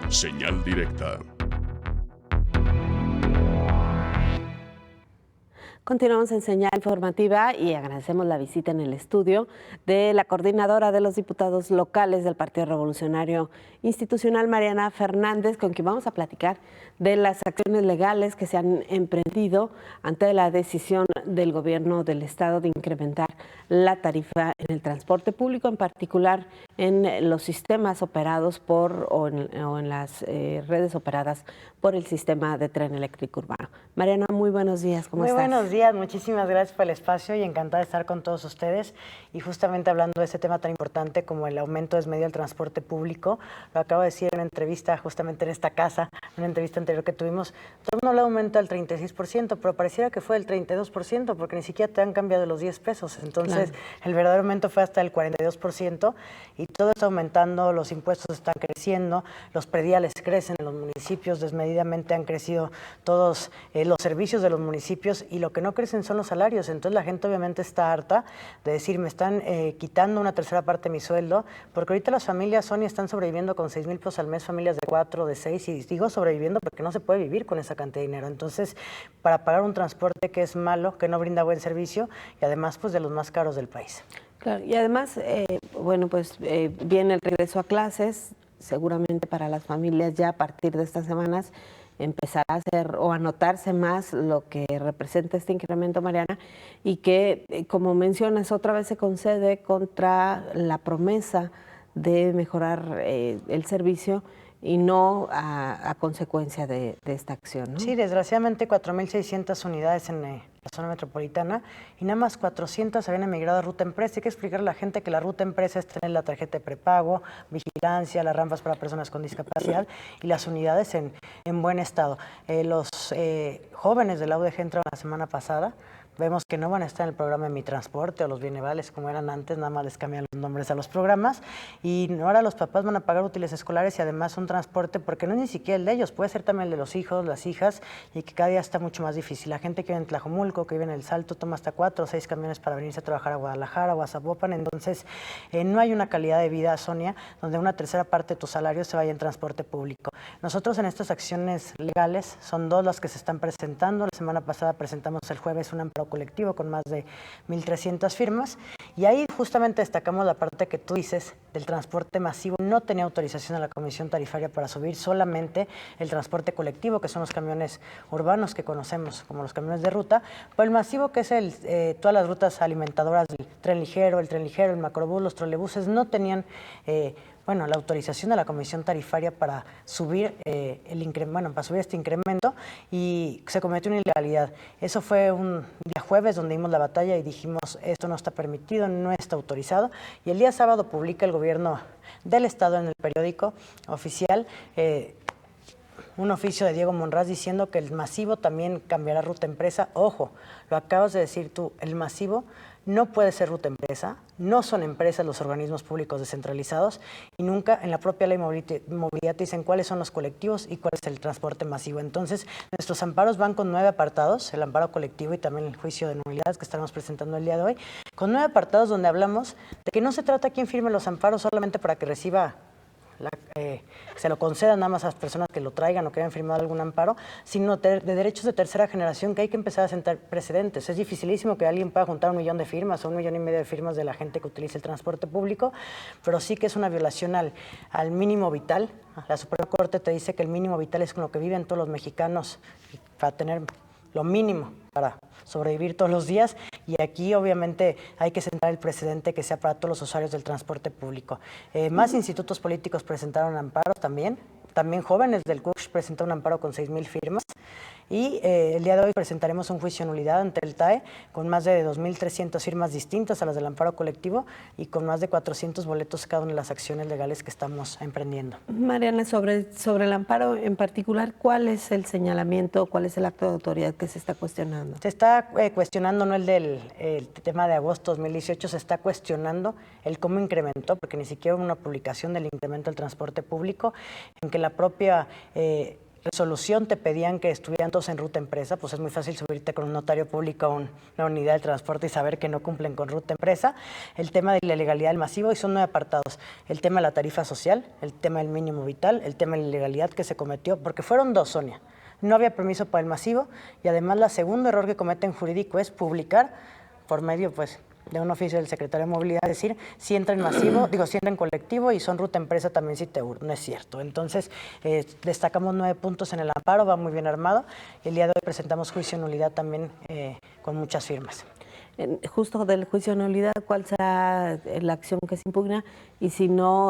Señal directa. Continuamos en Señal Informativa y agradecemos la visita en el estudio de la coordinadora de los diputados locales del Partido Revolucionario Institucional, Mariana Fernández, con quien vamos a platicar de las acciones legales que se han emprendido ante la decisión del gobierno del estado de incrementar la tarifa en el transporte público, en particular en los sistemas operados o en las redes operadas por el sistema de tren eléctrico urbano. Mariana, muy buenos días, ¿cómo estás? Muy buenos días, muchísimas gracias por el espacio y encantada de estar con todos ustedes. Y justamente hablando de este tema tan importante como el aumento desmedido del transporte público, lo acabo de decir en una entrevista justamente en esta casa, en una entrevista anterior que tuvimos, todo el mundo aumenta al 36%, pero pareciera que fue el 32%, porque ni siquiera te han cambiado los 10 pesos. Entonces, claro, el verdadero aumento fue hasta el 42%, y todo está aumentando, los impuestos están creciendo, los prediales crecen en los municipios, desmedidamente han crecido todos los servicios de los municipios, y lo que no crecen son los salarios. Entonces la gente obviamente está harta de decir, me están quitando una tercera parte de mi sueldo, porque ahorita las familias, Sonia, están sobreviviendo con 6,000 pesos al mes, familias de 4, de 6, y digo sobreviviendo porque no se puede vivir con esa cantidad de dinero. Entonces, para pagar un transporte que es malo, que no brinda buen servicio, y además pues de los más caros del país. Claro, y además, viene el regreso a clases, seguramente para las familias ya a partir de estas semanas empezará a hacer o a notarse más lo que representa este incremento, Mariana, y que, como mencionas, otra vez se concede contra la promesa de mejorar el servicio y no a consecuencia de esta acción, ¿no? Sí, desgraciadamente 4,600 unidades en la zona metropolitana, y nada más 400 habían emigrado a Ruta Empresa. Hay que explicarle a la gente que la Ruta Empresa es tener la tarjeta de prepago, vigilancia, las rampas para personas con discapacidad y las unidades en buen estado. Los jóvenes de la UDG entraron la semana pasada. Vemos que no van a estar en el programa de Mi Transporte o los Bienevales como eran antes, nada más les cambian los nombres a los programas, y ahora los papás van a pagar útiles escolares y además un transporte, porque no es ni siquiera el de ellos, puede ser también el de los hijos, las hijas, y que cada día está mucho más difícil. La gente que vive en Tlajomulco, que vive en El Salto, toma hasta 4 o 6 camiones para venirse a trabajar a Guadalajara o a Zapopan. Entonces, no hay una calidad de vida, Sonia, donde una tercera parte de tu salario se vaya en transporte público. Nosotros en estas acciones legales, son 2 las que se están presentando. La semana pasada presentamos el jueves un amparo colectivo con más de 1,300 firmas, y ahí justamente destacamos la parte que tú dices del transporte masivo. No tenía autorización a la Comisión Tarifaria para subir, solamente el transporte colectivo, que son los camiones urbanos que conocemos como los camiones de ruta, pero el masivo, que es todas las rutas alimentadoras del tren ligero, el macrobús, los trolebuses, no tenían la autorización de la Comisión Tarifaria para subir para subir este incremento, y se cometió una ilegalidad. Eso fue un día jueves donde dimos la batalla y dijimos, esto no está permitido, no está autorizado, y el día sábado publica el gobierno del estado en el periódico oficial un oficio de Diego Monraz diciendo que el masivo también cambiará Ruta Empresa. Ojo, lo acabas de decir tú, el masivo no puede ser Ruta Empresa, no son empresas los organismos públicos descentralizados, y nunca en la propia ley movilidad dicen cuáles son los colectivos y cuál es el transporte masivo. Entonces, nuestros amparos van con 9 apartados, el amparo colectivo y también el juicio de nulidades que estaremos presentando el día de hoy, con 9 apartados donde hablamos de que no se trata quien firme los amparos solamente para que reciba se lo concedan nada más a las personas que lo traigan o que hayan firmado algún amparo, sino de derechos de tercera generación, que hay que empezar a sentar precedentes. Es dificilísimo que alguien pueda juntar 1 millón de firmas o 1,5 millones de firmas de la gente que utiliza el transporte público, pero sí que es una violación al mínimo vital. La Suprema Corte te dice que el mínimo vital es con lo que viven todos los mexicanos para tener lo mínimo para sobrevivir todos los días, y aquí obviamente hay que sentar el precedente que sea para todos los usuarios del transporte público. Más institutos políticos presentaron amparos también jóvenes del CUCH presentaron un amparo con 6,000 firmas, y el día de hoy presentaremos un juicio de nulidad ante el TAE con más de 2,300 firmas distintas a las del amparo colectivo y con más de 400 boletos cada una de las acciones legales que estamos emprendiendo. Mariana, sobre el amparo en particular, ¿cuál es el señalamiento, cuál es el acto de autoridad que se está cuestionando? Se está cuestionando no el tema de agosto 2018, se está cuestionando el cómo incrementó, porque ni siquiera hubo una publicación del incremento del transporte público, en que la propia resolución te pedían que estuvieran todos en ruta empresa, pues es muy fácil subirte con un notario público a una unidad de transporte y saber que no cumplen con ruta empresa. El tema de la ilegalidad del masivo, y son 9 apartados. El tema de la tarifa social, el tema del mínimo vital, el tema de la ilegalidad que se cometió, porque fueron 2, Sonia. No había permiso para el masivo y además el segundo error que cometen jurídico es publicar por medio, pues, de un oficio del secretario de Movilidad, decir, si entra en masivo, si entra en colectivo y son ruta empresa también CITEUR. No es cierto. Entonces, destacamos 9 puntos en el amparo, va muy bien armado. El día de hoy presentamos juicio de nulidad también con muchas firmas. Justo del juicio de nulidad, ¿cuál será la acción que se impugna? Y si no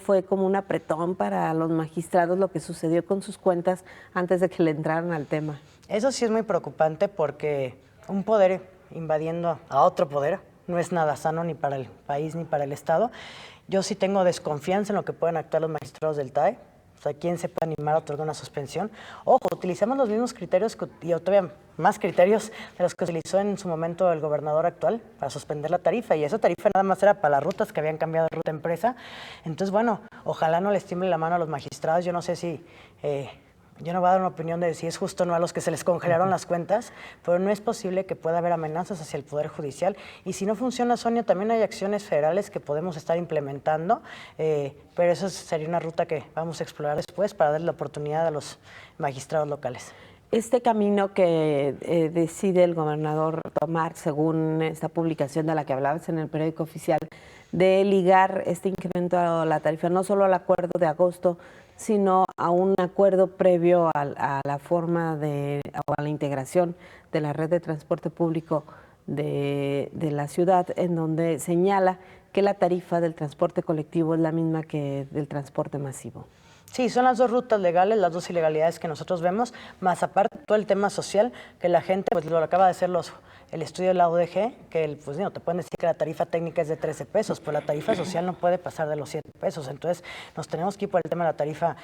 fue como un apretón para los magistrados lo que sucedió con sus cuentas antes de que le entraran al tema. Eso sí es muy preocupante porque un poder invadiendo a otro poder no es nada sano ni para el país ni para el Estado. Yo sí tengo desconfianza en lo que pueden actuar los magistrados del TAE. O sea, ¿quién se puede animar a otorgar una suspensión? Ojo, utilizamos los mismos criterios y todavía más criterios de los que utilizó en su momento el gobernador actual para suspender la tarifa, y esa tarifa nada más era para las rutas que habían cambiado de ruta empresa. Entonces, bueno, ojalá no les tiemble la mano a los magistrados. Yo no sé si... yo no voy a dar una opinión de si es justo o no a los que se les congelaron las cuentas, pero no es posible que pueda haber amenazas hacia el Poder Judicial. Y si no funciona, Sonia, también hay acciones federales que podemos estar implementando, pero eso sería una ruta que vamos a explorar después para darle la oportunidad a los magistrados locales. Este camino que decide el gobernador tomar, según esta publicación de la que hablabas en el periódico oficial, de ligar este incremento a la tarifa, no solo al acuerdo de agosto, sino a un acuerdo previo a la forma o a la integración de la red de transporte público de la ciudad, en donde señala que la tarifa del transporte colectivo es la misma que del transporte masivo. Sí, son las 2 rutas legales, las 2 ilegalidades que nosotros vemos, más aparte todo el tema social, que la gente, pues lo acaba de hacer el estudio de la UDG, que pues no te pueden decir que la tarifa técnica es de 13 pesos, pues la tarifa social no puede pasar de los 7 pesos. Entonces nos tenemos que ir por el tema de la tarifa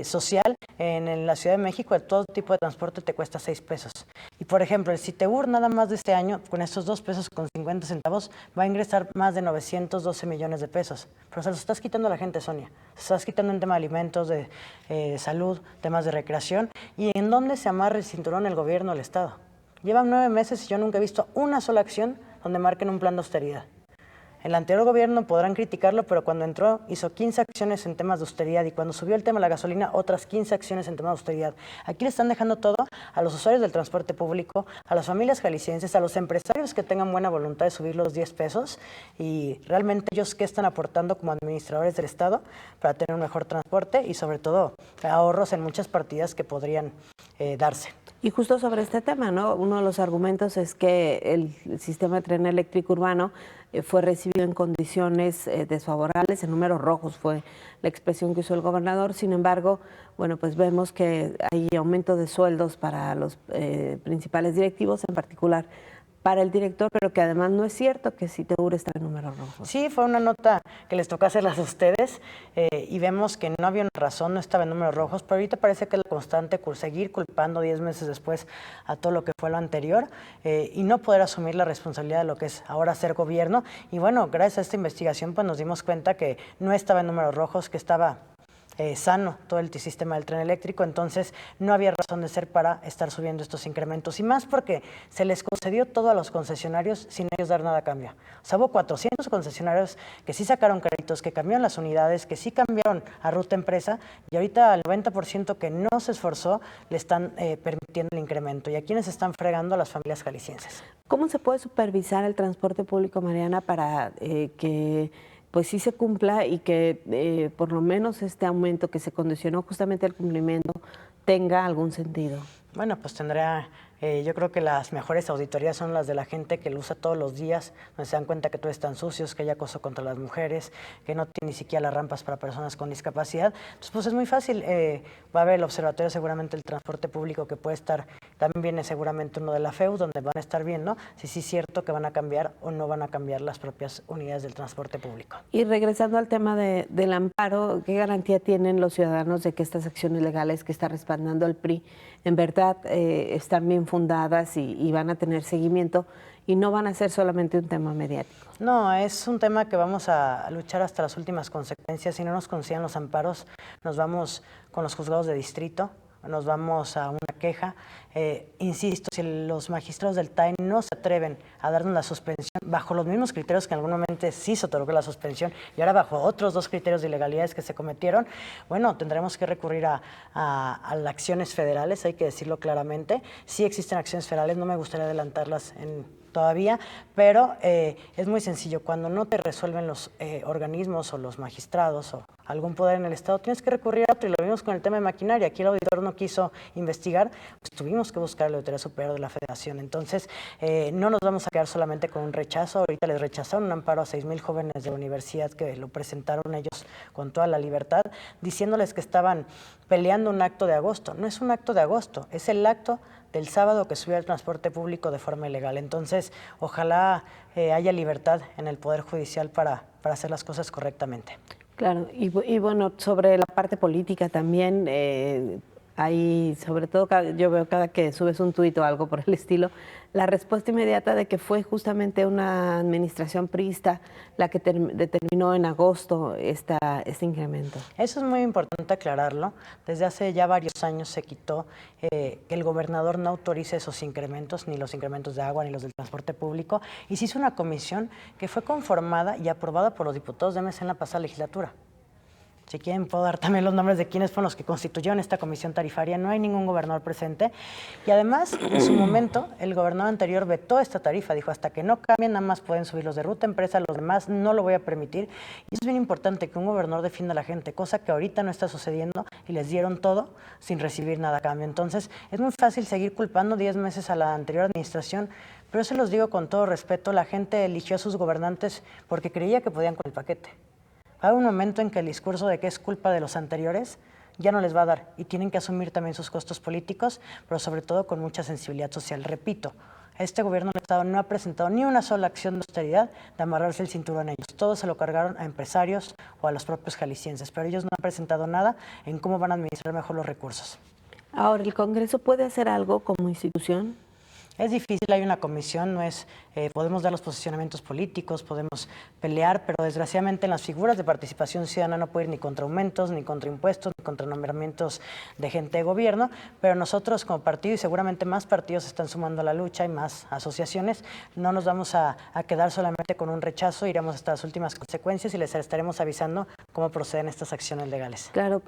social. En la Ciudad de México, todo tipo de transporte te cuesta 6 pesos. Y por ejemplo, el CITEUR nada más de este año, con estos 2 pesos con 50 centavos, va a ingresar más de 912 millones de pesos. Pero se los estás quitando a la gente, Sonia. Se estás quitando en tema de alimentos, de salud, temas de recreación. ¿Y en dónde se amarra el cinturón el gobierno del Estado? Llevan 9 meses y yo nunca he visto una sola acción donde marquen un plan de austeridad. El anterior gobierno podrán criticarlo, pero cuando entró hizo 15 acciones en temas de austeridad, y cuando subió el tema de la gasolina, otras 15 acciones en temas de austeridad. Aquí le están dejando todo a los usuarios del transporte público, a las familias jaliscienses, a los empresarios que tengan buena voluntad de subir los 10 pesos, y realmente ellos qué están aportando como administradores del Estado para tener un mejor transporte y sobre todo ahorros en muchas partidas que podrían darse. Y justo sobre este tema, ¿no? Uno de los argumentos es que el sistema de tren eléctrico urbano fue recibido en condiciones desfavorables, en números rojos fue la expresión que usó el gobernador. Sin embargo, bueno, pues vemos que hay aumento de sueldos para los principales directivos, en particular para el director, pero que además no es cierto que CITEUR está en números rojos. Sí, fue una nota que les tocó hacerlas a ustedes y vemos que no había una razón, no estaba en números rojos, pero ahorita parece que es la constante seguir culpando 10 meses después a todo lo que fue lo anterior y no poder asumir la responsabilidad de lo que es ahora ser gobierno. Y bueno, gracias a esta investigación pues nos dimos cuenta que no estaba en números rojos, que estaba sano todo el sistema del tren eléctrico, entonces no había razón de ser para estar subiendo estos incrementos, y más porque se les concedió todo a los concesionarios sin ellos dar nada a cambio. O sea, hubo 400 concesionarios que sí sacaron créditos, que cambiaron las unidades, que sí cambiaron a ruta empresa, y ahorita al 90% que no se esforzó le están permitiendo el incremento. ¿Y a quiénes están fregando? A las familias jaliscienses. ¿Cómo se puede supervisar el transporte público, Mariana, para que pues sí se cumpla y que por lo menos este aumento que se condicionó justamente al cumplimiento tenga algún sentido? Bueno, pues tendrá, yo creo que las mejores auditorías son las de la gente que lo usa todos los días, donde se dan cuenta que todo están sucios, que hay acoso contra las mujeres, que no tiene ni siquiera las rampas para personas con discapacidad. Entonces, pues es muy fácil. Va a haber el observatorio seguramente del transporte público que puede estar, también viene seguramente uno de la FEU, donde van a estar viendo si sí es cierto que van a cambiar o no van a cambiar las propias unidades del transporte público. Y regresando al tema del amparo, ¿qué garantía tienen los ciudadanos de que estas acciones legales que está respaldando el PRI en verdad están bien fundadas y van a tener seguimiento y no van a ser solamente un tema mediático? No, es un tema que vamos a luchar hasta las últimas consecuencias. Si no nos consiguen los amparos, nos vamos con los juzgados de distrito nos vamos a una queja. Insisto, si los magistrados del TAE no se atreven a darnos la suspensión bajo los mismos criterios que en algún momento sí se otorgó la suspensión y ahora bajo otros 2 criterios de ilegalidades que se cometieron, bueno, tendremos que recurrir a las acciones federales, hay que decirlo claramente. Sí existen acciones federales, no me gustaría adelantarlas todavía, pero es muy sencillo. Cuando no te resuelven los organismos o los magistrados o algún poder en el Estado, tienes que recurrir a otro, y lo vimos con el tema de maquinaria. Aquí el auditor no quiso investigar, pues tuvimos que buscar la Auditoría Superior de la Federación. Entonces, no nos vamos a quedar solamente con un rechazo. Ahorita les rechazaron un amparo a 6,000 jóvenes de la universidad que lo presentaron ellos con toda la libertad, diciéndoles que estaban peleando un acto de agosto. No es un acto de agosto, es el acto del sábado que subió al transporte público de forma ilegal. Entonces, ojalá haya libertad en el Poder Judicial para hacer las cosas correctamente. Claro, y bueno, sobre la parte política también, hay, sobre todo, yo veo cada que subes un tuit o algo por el estilo, la respuesta inmediata de que fue justamente una administración priista la que determinó en agosto este incremento. Eso es muy importante aclararlo. Desde hace ya varios años se quitó que el gobernador no autorice esos incrementos, ni los incrementos de agua, ni los del transporte público, y se hizo una comisión que fue conformada y aprobada por los diputados de MC en la pasada legislatura. Si quieren, puedo dar también los nombres de quiénes fueron los que constituyeron esta comisión tarifaria. No hay ningún gobernador presente. Y además, en su momento, el gobernador anterior vetó esta tarifa. Dijo, hasta que no cambien, nada más pueden subir los de ruta empresa, los demás no lo voy a permitir. Y es bien importante que un gobernador defienda a la gente, cosa que ahorita no está sucediendo, y les dieron todo sin recibir nada a cambio. Entonces, es muy fácil seguir culpando 10 meses a la anterior administración, pero se los digo con todo respeto, la gente eligió a sus gobernantes porque creía que podían con el paquete. Hay un momento en que el discurso de que es culpa de los anteriores ya no les va a dar y tienen que asumir también sus costos políticos, pero sobre todo con mucha sensibilidad social. Repito, este gobierno del Estado no ha presentado ni una sola acción de austeridad de amarrarse el cinturón a ellos. Todos se lo cargaron a empresarios o a los propios jaliscienses, pero ellos no han presentado nada en cómo van a administrar mejor los recursos. Ahora, ¿el Congreso puede hacer algo como institución? Es difícil, hay una comisión, no es, podemos dar los posicionamientos políticos, podemos pelear, pero desgraciadamente en las figuras de participación ciudadana no puede ir ni contra aumentos, ni contra impuestos, ni contra nombramientos de gente de gobierno, pero nosotros como partido, y seguramente más partidos se están sumando a la lucha y más asociaciones, no nos vamos a quedar solamente con un rechazo, iremos hasta las últimas consecuencias y les estaremos avisando cómo proceden estas acciones legales. Claro,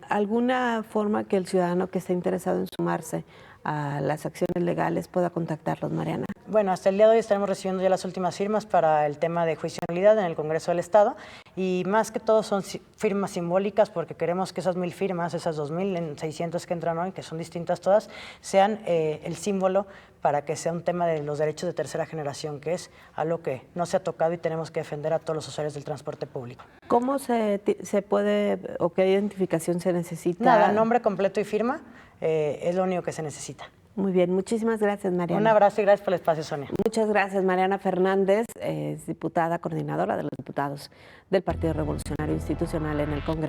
¿alguna forma que el ciudadano que esté interesado en sumarse a las acciones legales pueda contactarlos, Mariana? Bueno, hasta el día de hoy estaremos recibiendo ya las últimas firmas para el tema de juicio de nulidad en el Congreso del Estado, y más que todo son firmas simbólicas porque queremos que esas 1,000 firmas, esas 2,600 que entran hoy, que son distintas todas, sean el símbolo para que sea un tema de los derechos de tercera generación, que es algo que no se ha tocado y tenemos que defender a todos los usuarios del transporte público. ¿Cómo se puede o qué identificación se necesita? Nada, nombre completo y firma es lo único que se necesita. Muy bien, muchísimas gracias, Mariana. Un abrazo y gracias por el espacio, Sonia. Muchas gracias, Mariana Fernández, es diputada coordinadora de los diputados del Partido Revolucionario Institucional en el Congreso.